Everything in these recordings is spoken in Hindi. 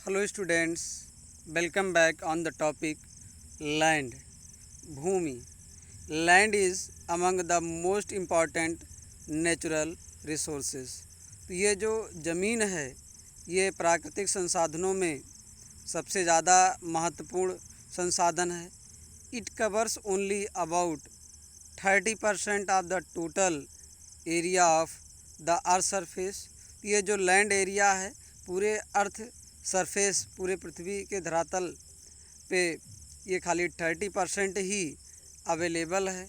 Hello students, welcome back on the topic land. Bhumi. Land is among the most important natural resources. तो ये जो ज़मीन है ये प्राकृतिक संसाधनों में सबसे ज़्यादा महत्वपूर्ण संसाधन है. It covers only about 30% of the total area of the earth surface. ये जो लैंड एरिया है पूरे अर्थ सरफेस पूरे पृथ्वी के धरातल पे ये खाली 30% ही अवेलेबल है.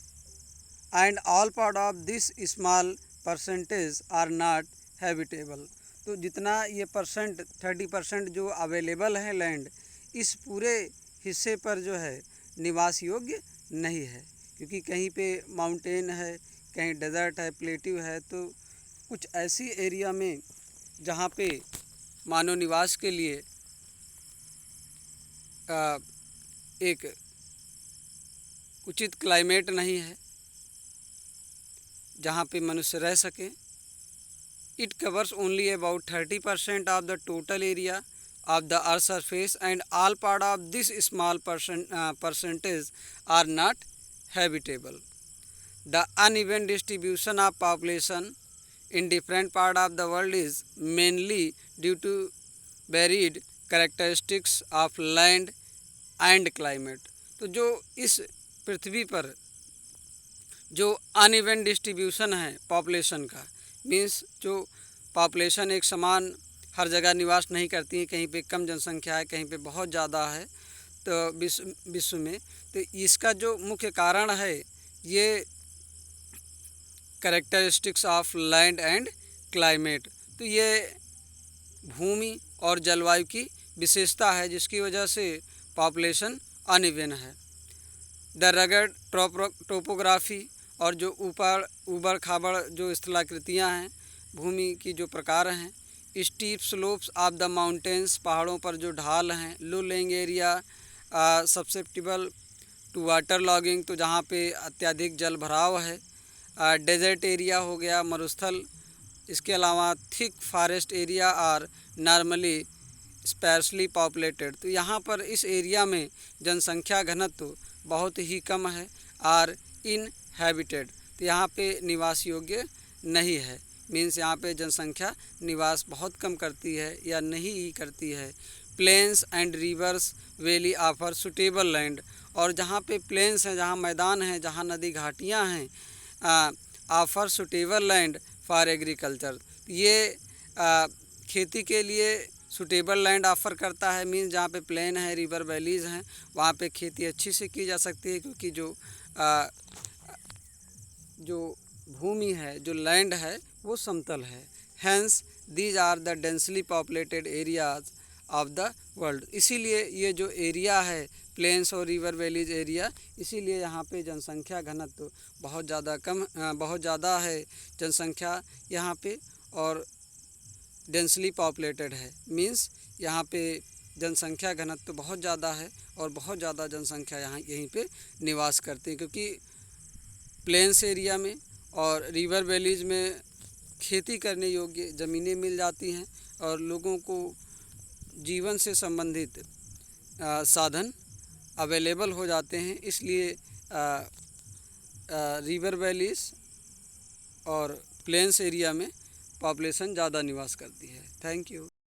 And all part of this small percentage are not habitable. तो जितना ये 30% जो अवेलेबल है लैंड, इस पूरे हिस्से पर जो है निवास योग्य नहीं है, क्योंकि कहीं पे माउंटेन है, कहीं डेजर्ट है, प्लेट्यू है. तो कुछ ऐसी एरिया में जहाँ पे मानव निवास के लिए एक उचित क्लाइमेट नहीं है जहाँ पे मनुष्य रह सके. It covers only about 30% of the total area of the earth surface and all part of this small percentage are not habitable. The uneven distribution of population in different part of the world is mainly due to varied characteristics of land and climate. तो जो इस पृथ्वी पर जो अनइवन डिस्ट्रीब्यूशन है पॉपुलेशन का, मीन्स जो पॉपुलेशन एक समान हर जगह निवास नहीं करती है, कहीं पे कम जनसंख्या है, कहीं पे बहुत ज़्यादा है. तो विश्व में तो इसका जो मुख्य कारण है ये characteristics of land and climate. तो ये भूमि और जलवायु की विशेषता है जिसकी वजह से पॉपुलेशन अनइवन है. द रगड टोपोग्राफी और जो ऊबड़ खाबड़ जो स्थलाकृतियाँ हैं भूमि की जो प्रकार हैं. Steep slopes of the mountains, पहाड़ों पर जो ढाल हैं. Low lying area susceptible to water logging, तो जहाँ पे अत्यधिक जल भराव है. डेजर्ट एरिया हो गया, मरुस्थल. इसके अलावा थिक फॉरेस्ट एरिया और नॉर्मली स्पेर्सली पॉपुलेटेड. तो यहाँ पर इस एरिया में जनसंख्या घनत्व बहुत ही कम है और इनहैबिटेड. तो यहाँ पे निवास योग्य नहीं है, मीन्स यहाँ पे जनसंख्या निवास बहुत कम करती है या नहीं ही करती है. Plains and rivers valley offer suitable land. और जहाँ पे प्लेन्स हैं, जहाँ मैदान हैं, जहाँ नदी घाटियाँ हैं, offer suitable land for agriculture. ये खेती के लिए सुटेबल लैंड ऑफ़र करता है, मीन्स जहाँ पे प्लेन है, रिवर वैलीज़ हैं, वहाँ पे खेती अच्छी से की जा सकती है, क्योंकि जो भूमि है, जो लैंड है, वो समतल है. Hence these are the densely populated areas of the world. इसीलिए ये जो एरिया है प्लेन्स और रिवर वैलीज एरिया, इसीलिए यहाँ पे जनसंख्या घनत्व बहुत ज़्यादा है जनसंख्या यहाँ पे, और डेंसली पॉपुलेटेड है, मीन्स यहाँ पे जनसंख्या घनत्व बहुत ज़्यादा है और बहुत ज़्यादा जनसंख्या यहाँ यहीं पे निवास करती है, क्योंकि प्लेन्स एरिया में और रिवर वैलीज में खेती करने योग्य ज़मीनें मिल जाती हैं और लोगों को जीवन से संबंधित साधन अवेलेबल हो जाते हैं. इसलिए रिवर वैलीज और प्लेन्स एरिया में पॉपुलेशन ज़्यादा निवास करती है. Thank you.